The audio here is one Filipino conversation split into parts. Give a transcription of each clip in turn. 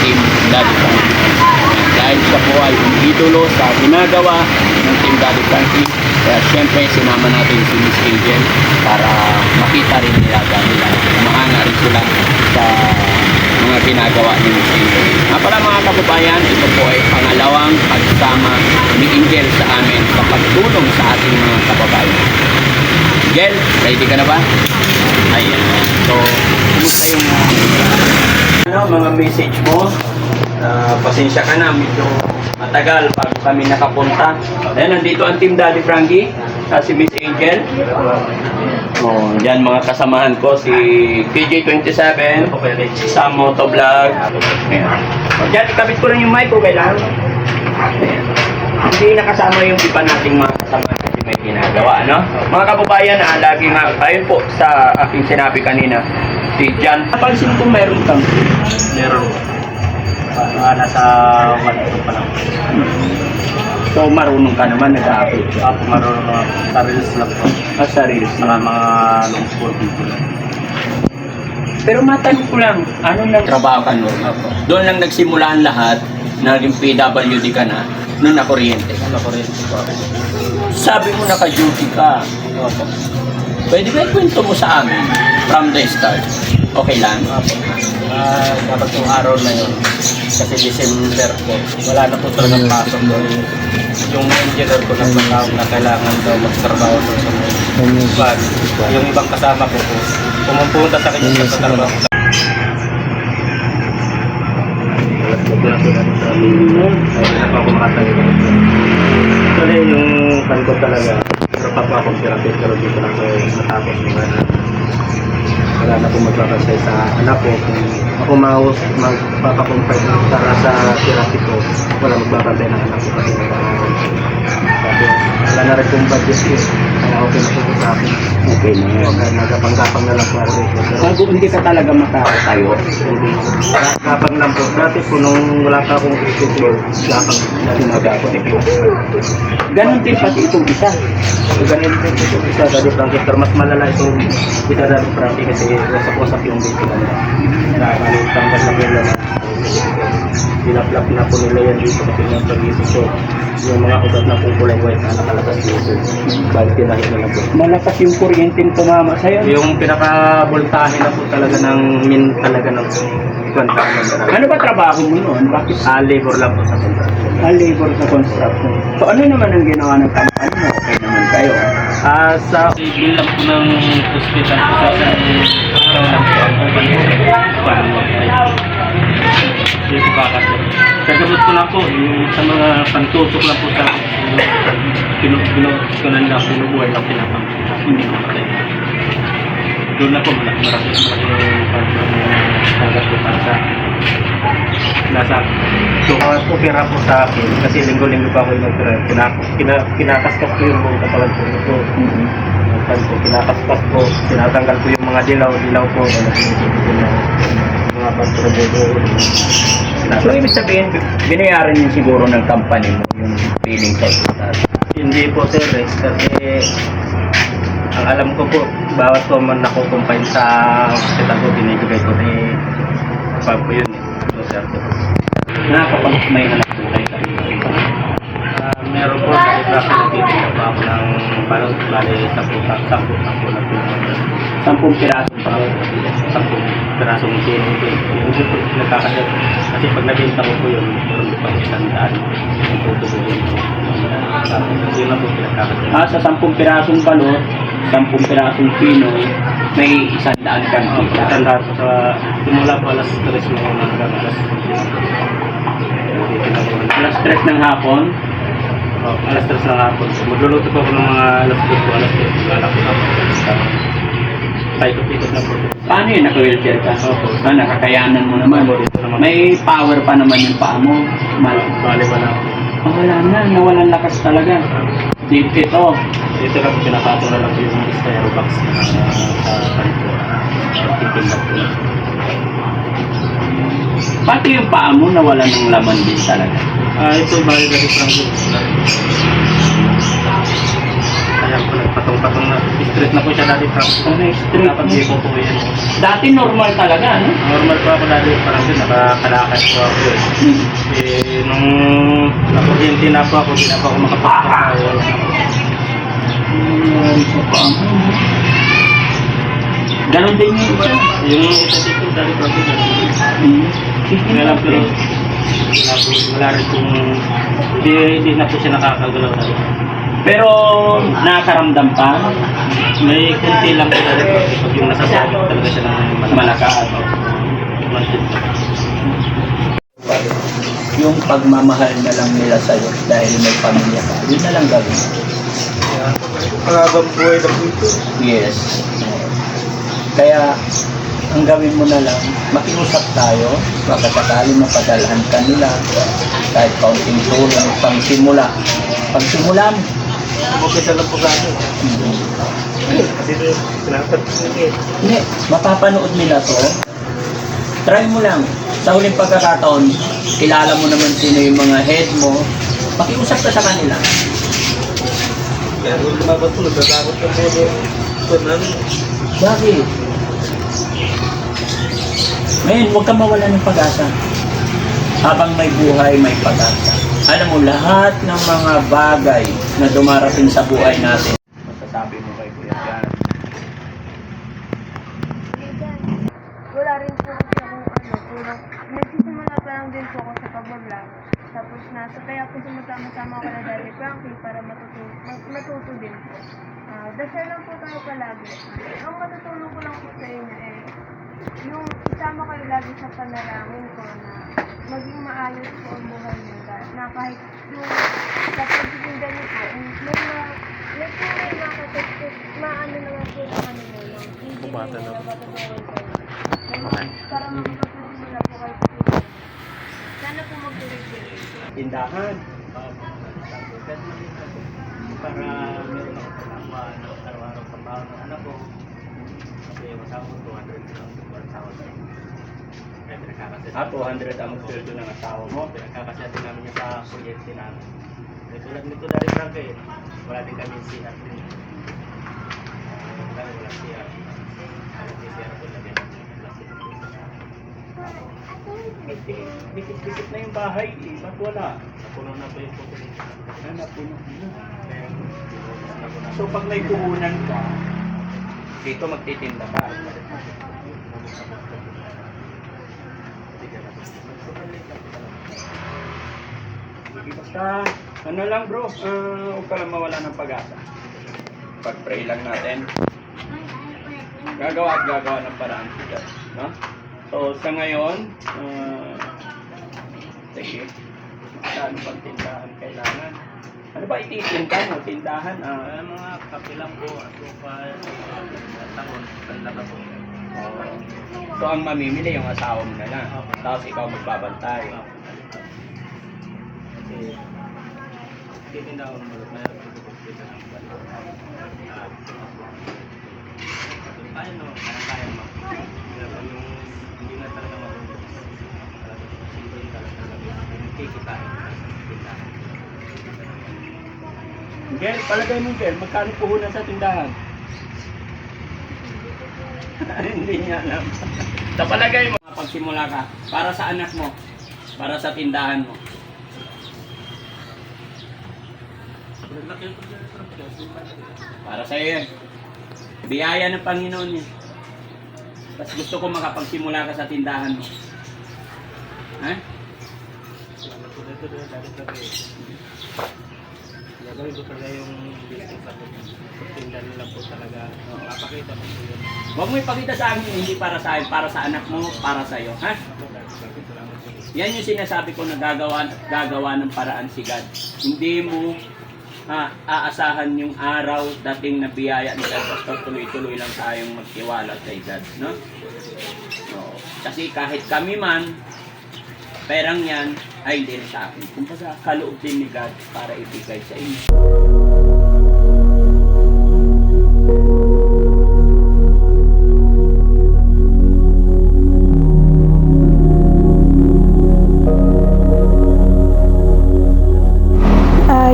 Team Daddy Frankie. Dahil siya po ay yung idolo sa ginagawa ng Team Daddy Frankie. Kaya syempre sinama natin si Miss Angel para makita rin nila dahil maanga rin sila sa mga ginagawa ni Miss Angel. Para mga kababayan, ito po ay pangalawang pagsama ni Angel sa amin sa pagtulong sa ating mga kababayan. Angel, ready ka na ba? Ayan. So, kumusta yung mga message mo? Pasensya ka na, medyo matagal bago kami nakapunta. Ayan, nandito ang Team Daddy Frankie, si Miss Angel. Oh, yan mga kasamahan ko, si PJ27, sa Motovlog. Ayan. Diyan, ikabit ko lang yung mic, okay lang? Ayan. Hindi nakasama yung iba nating mga kasamahan kasi may ginagawa, no? Mga kababayan, lagi nga, ayun po sa aking sinabi kanina, si Jan. Napansin ko meron kang? Meron. Nasa 1 pa lang. So, marunong ka naman, nag-a-upload. Ako marunong sa reels lang po. Sa reels Saka mga long sport video lang. Pero matanong ko lang, ano nang trabaho ka noon? Doon lang nagsimula ang lahat, naging PWD ka na, noon na kuryente. Nakuryente po ako. Sabi mo naka-duty ka. Opo. Pwede ba ikwento mo sa amin from the start? Okay lang? Opo. Dapat yung araw na yun. Kasi December po. Wala na po talagang pasok doon. Yung engineer ko na patawag na kailangan daw magtrabaho doon sa van. Yung ibang kasama ko po. Pumupunta sa kanya sa trabaho. Actually, yung pan ko talaga, pero pa po akong therapy, pero dito lang ko natapos mga wala na po magpapasay sa anak ko. Kung ako magpapakompay para sa therapy ko, wala magbabantay ng anak ko kasi sabi, wala na rin kong budget ko. Kaya okay na po sa akin. Okay na yan. Okay, nagapang-gapang na lang po ako dito. Bago hindi ka talaga makakatayo. Hindi. Gapang lang po. Dati po nung wala pa akong school, gapang nagapang po. Ganon din pati itong isa. So, ganun din po itong isa, Daddy Frankie. Pero mas malala itong isa, Daddy Frankie, kasi wasak-wasak yung dito nila. Tanggal na nila na. Pinaplap na po nila yan dito kasi yung pag-isip ko. Yung mga ugat na po kulay white na nakalabas dito. Bali tinahit na po. Malakas yung kuryenteng tumama sa'yo. Yung pinaka-voltahe na po talaga ng min talaga ng kwantahan. Ano ba trabaho mo noon? Bakit? Labor lang po sa contraction. Labor sa construction. So ano naman ang ginawa ng company mo? Okay naman kayo. Sa bill lang po ng hospital po sa araw lang po ang paano dito ba kasi kagamot ko lang po yung sa mga pantusok lang po sa pinukunan lang pinubuhay lang pinapang hindi ko patay doon na po malaki tanggap ko para sa nasa so opera po sa akin kasi linggo-linggo pa ako yung kinakaskas ko yung buong katawan ko ito kinakaskas ko tinatanggal ko yung mga dilaw po mga pagtrabaho. So ibig sabihin, binayaran yun siguro ng company mo yung feeling sa hospital? Hindi po sir, kasi ang alam ko po, bawat po man nakukumpay sa hospital ko, binibigay ko pag po yun so sir po. Nakakapag may anak po kayo sa meron po, kasi nagtitinda pa ako ng balot, bali 10 na po. 10 piraso pa. 10 pirasong kilo. Yung po nagkakasit. Kasi pag nabenta ko po yun, meron po pang 100. Yung tutubuhin ko. Yun na po pinagkakasit. Sa 10 pirasong balot, 10 pirasong pino, may 100 kang kita. 100 sa simula po alas 3 mo hanggang Alas 3 ng hapon? Alas 3 ng hapon. Magluluto po ako ng mga alas 2 po, alas 3. Wala po ako. Paikot-ikot na po. Paano yun? Naka-wheelchair ka? Opo. Nakakayanan mo naman. May power pa naman yung paa mo. Bale pa na ako. Wala na. Nawalan lakas talaga. Ito. Dito lang pinapatong na lang po yung styro box sa kanito. Titindag po lang. Pati yung paa mo nawalan ng laman din talaga. Ito bali Daddy Frankie. Kaya po nagpatong-patong na Street na po siya dati, Frank. Street Dapat na? di po po yan. Dati normal talaga, no? Normal po ako dati, parang din, nakakalakad po ako eh. Nung nakuryente na po ako, hindi na po ako makapagpapaya. Ganon din yung isa. Yung isa dito, dati po ako dati. Kaya lang pero, wala rin kung, hindi na po siya nakakagalaw dati. Pero nakaramdam pa, May kunti lang po dati po, pag yung nasasabi talaga siya ng malakas. Mansit. Yung pagmamahal na lang nila sa'yo dahil may pamilya ka, yun na lang gawin. Pangabang buhay na po ito. Yes. Kaya, ang gawin mo na lang, makiusap tayo, baka sakali mapadalhan ka nila, kahit kaunting tulong, pangsimula. Pagsimula mo. Okay sa lang po sa akin. Kasi ito, pinapansin eh. Hindi, mapapanood nila to. Try mo lang. Sa huling pagkakataon, kilala mo naman sino yung mga head mo, makiusap ka sa kanila. Kaya kung lumaban po, nagtatakot ka po ito namin. Bakit? Ngayon, huwag kang mawala ng pag-asa. Habang may buhay, may pag-asa. Alam mo, lahat ng mga bagay na dumarating sa buhay natin. Masasabi mo kay Kuya Jan. Wala rin po kasi akong nagsisimula pa lang din po ako sa pag-vlog. Tapos kaya po sumasama-sama ako na Daddy Frankie para matuto din po. Dasal lang po tayo palagi. Ang matutulong ko lang po sa inyo yung isama kayo lagi sa panalangin ko na maging maayos po ang buhay niyo. Na kahit yung sa pagsisinda niyo po, may makatagpit, maano naman po yung ano mo lang. Hindi mo Bumata na. yung matutulong kayo. Para makapagsisimula po kayo po. Sana po magtuloy-tuloy. Tindahan. Para meron ako kasama araw-araw sa bahay ng anak ko. Kasi masama ko 200 lang sa asawa ko. Kaya pinagkakasit. 200 ang sweldo ng asawa mo. Pinagkakasit namin yung sa kuryente namin. Eh, tulad nito dahil Frank eh, wala din kami CR din. Wala CR. Ang CR ko lagi namin yung plastic. Bisit-bisit na yung bahay. Ba't wala? Napuno na po yung kukulit. Napuno. Kaya, binuhusan na ko na. So pag may puhunan ka, dito magtitinda ka. Basta, ano lang bro, huwag ka lang mawala ng pag-asa. Pag-pray lang natin. Gagawa at gagawa ng paraan sila. No? So sa ngayon, sige, ano pang tindahan kailangan? Ano ba ititinda mo? Tindahan? Mga kape lang po, asukal, tangon, panlaka po. So ang mamimili yung asawa mo na lang. Tapos ikaw magbabantay. Kasi, titinda ako ng bulot, mayroon ko po kita ng bulot. Kaya no, kaya mo. Pero yung hindi na talaga mabulot. Talaga, simple yung talaga. Yung kikitain sa tindahan. Gel, palagay mo Gel, magkano puhunan sa tindahan? Hindi niya alam. Sa palagay mo, pagsimula ka, para sa anak mo, para sa tindahan mo. Para sa iyo yan. Biyaya ng Panginoon yan. Tapos gusto ko makapagsimula ka sa tindahan mo. Ha? Salamat po dito doon, dati tabi. Gagawin ko talaga yung business ako. Tinda nila po talaga. Mapakita ko po yun. Huwag mo ipakita sa akin, hindi para sa akin, para sa anak mo, para sa iyo. Ha? Salamat po. Yan yung sinasabi ko na gagawa ng paraan si God. Hindi mo aasahan yung araw dating na biyaya ni God. Basta tuloy-tuloy lang tayong magtiwala kay God. No? So, kasi kahit kami man, perang yan ay hindi rin sa akin. Kung sa kaloob din ni God para ibigay sa inyo.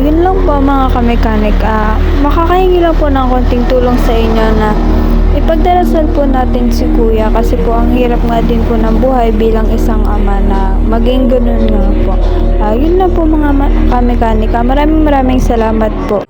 Yun lang po mga mga kamekanik, makakahingi lang po ng konting tulong sa inyo na ipagdarasal po natin si Kuya kasi po ang hirap nga din po ng buhay bilang isang ama na maging ganun nga po. Yun na po mga kamekanika. Maraming salamat po.